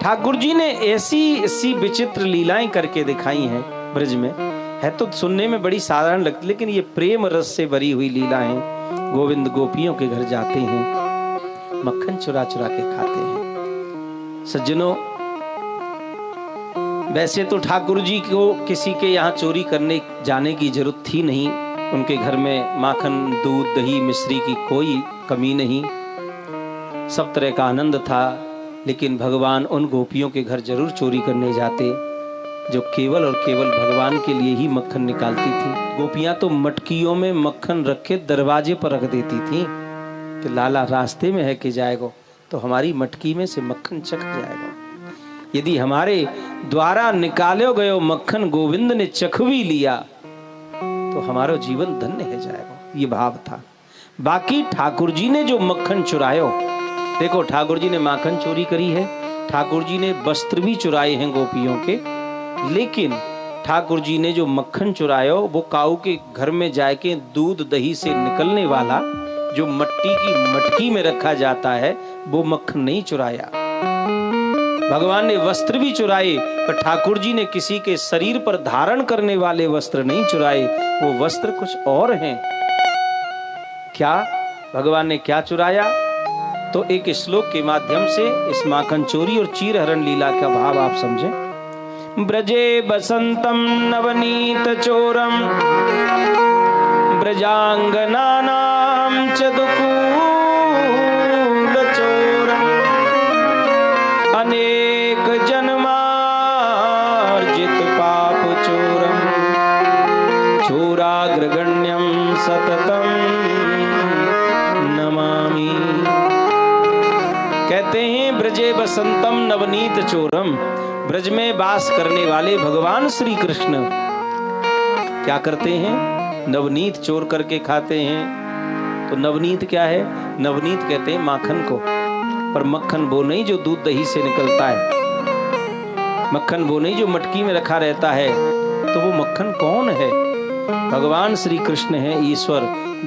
ठाकुर जी ने ऐसी विचित्र लीलाएं करके दिखाई हैं ब्रज में। है तो सुनने में बड़ी साधारण लगती, लेकिन ये प्रेम रस से भरी हुई लीला है। गोविंद गोपियों के घर जाते हैं, मक्खन चुरा चुरा के खाते हैं। सज्जनों, वैसे तो ठाकुर जी को किसी के यहाँ चोरी करने जाने की जरूरत थी नहीं। उनके घर में माखन, दूध, दही, मिश्री की कोई कमी नहीं, सब तरह का आनंद था। लेकिन भगवान उन गोपियों के घर जरूर चोरी करने जाते जो केवल और केवल भगवान के लिए ही मक्खन निकालती थी। गोपियां तो मटकियों में मक्खन रखे दरवाजे पर रख देती थी कि लाला रास्ते में है कि जाएगा तो हमारी मटकी में से मक्खन चख जाएगा। यदि हमारे द्वारा निकाले गयो मक्खन गोविंद ने चख भी लिया तो हमारा जीवन धन्य है जाएगा, ये भाव था। बाकी ठाकुर जी ने जो मक्खन चुरायो, देखो ठाकुर जी ने माखन चोरी करी है, ठाकुर जी ने वस्त्र भी चुराए हैं गोपियों के, लेकिन ठाकुर जी ने जो मक्खन चुरायो वो काऊ के घर में जाके दूध दही से निकलने वाला जो मट्टी की मटकी में रखा जाता है वो मक्खन नहीं चुराया। भगवान ने वस्त्र भी चुराए, पर ठाकुर जी ने किसी के शरीर पर धारण करने वाले वस्त्र नहीं चुराए, वो वस्त्र कुछ और हैं। क्या भगवान ने क्या चुराया? तो एक श्लोक के माध्यम से इस माखन चोरी और चीर हरण लीला का भाव आप समझें। ब्रजे बसंतम नवनीत चोरम ब्रजांगनानाम चदुकूल चोरम अनेक जन्मार्जित पाप चोरम चोराग्रगण्यम सततम नमामि। कहते हैं ब्रजे बसंतम नवनीत चोरम, ब्रज में वास करने वाले भगवान श्री कृष्ण क्या करते हैं? नवनीत चोर करके खाते हैं। तो नवनीत क्या है? नवनीत कहते हैं माखन को, पर मक्खन वो नहीं जो दूध दही से निकलता है, मक्खन वो नहीं जो मटकी में रखा रहता है। तो वो मक्खन कौन है? भगवान श्री कृष्ण है, ईश्वर,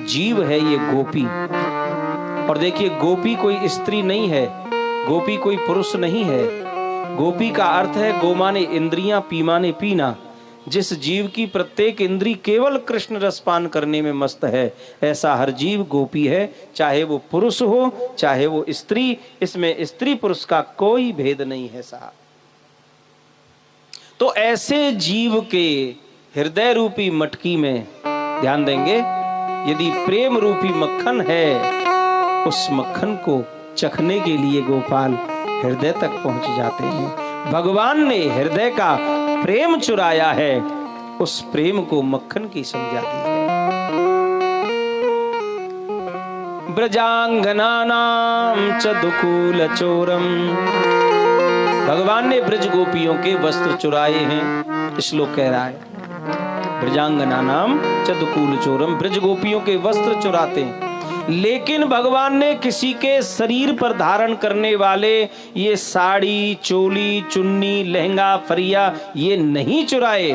जीव है ये गोपी। और देखिए गोपी कोई स्त्री नहीं है, गोपी कोई पुरुष नहीं है। गोपी का अर्थ है गो माने इंद्रियां, पी माने पीना। जिस जीव की प्रत्येक इंद्री केवल कृष्ण रसपान करने में मस्त है, ऐसा हर जीव गोपी है, चाहे वो पुरुष हो चाहे वो स्त्री। इसमें स्त्री पुरुष का कोई भेद नहीं है साहब। तो ऐसे जीव के हृदय रूपी मटकी में ध्यान देंगे, यदि प्रेम रूपी मक्खन है, उस मक्खन को चखने के लिए गोपाल हृदय तक पहुंच जाते हैं। भगवान ने हृदय का प्रेम चुराया है, उस प्रेम को मक्खन की समझा दी है। ब्रजांगनानाम चदुकूल चोरम, भगवान ने ब्रज गोपियों के वस्त्र चुराए हैं। श्लोक कह रहा है ब्रजांगनानाम चदुकूल चोरम, ब्रज गोपियों के वस्त्र चुराते हैं। लेकिन भगवान ने किसी के शरीर पर धारण करने वाले ये साड़ी, चोली, चुन्नी, लहंगा, फरिया ये नहीं चुराए।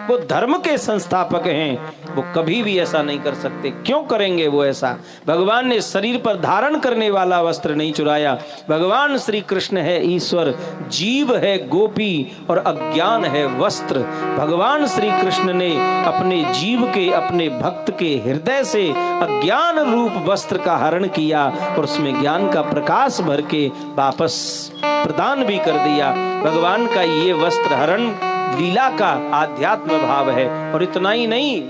वो धर्म के संस्थापक हैं, वो कभी भी ऐसा नहीं कर सकते। क्यों करेंगे वो ऐसा? भगवान ने शरीर पर धारण करने वाला वस्त्र नहीं चुराया। भगवान श्री कृष्ण है ईश्वर, जीव है गोपी और अज्ञान है वस्त्र। भगवान श्री कृष्ण ने अपने जीव के, अपने भक्त के हृदय से अज्ञान रूप वस्त्र का हरण किया और उसमें ज्ञान का प्रकाश भर के वापस प्रदान भी कर दिया। भगवान का ये वस्त्र हरण लीला का आध्यात्म भाव है। और इतना ही नहीं,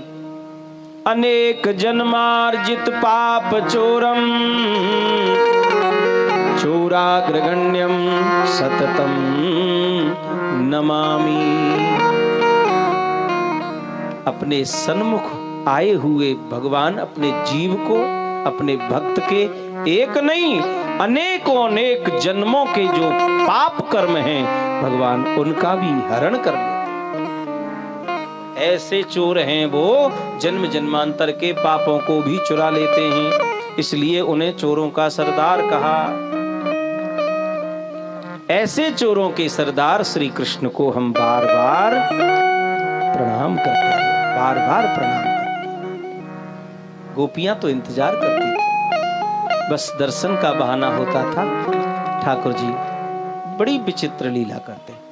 अनेक जन्मार्जित पाप चोरम चोराग्रगण्यम सततम नमामि। अपने सन्मुख आए हुए भगवान अपने जीव को, अपने भक्त के एक नहीं अनेकों अनेक जन्मों के जो पाप कर्म हैं, भगवान उनका भी हरण कर लेते। ऐसे चोर हैं वो, जन्म जन्मांतर के पापों को भी चुरा लेते हैं, इसलिए उन्हें चोरों का सरदार कहा। ऐसे चोरों के सरदार श्री कृष्ण को हम बार बार प्रणाम करते हैं, बार बार प्रणाम करते हैं। गोपियां तो इंतजार करती थी, बस दर्शन का बहाना होता था। ठाकुर जी बड़ी विचित्र लीला करते हैं।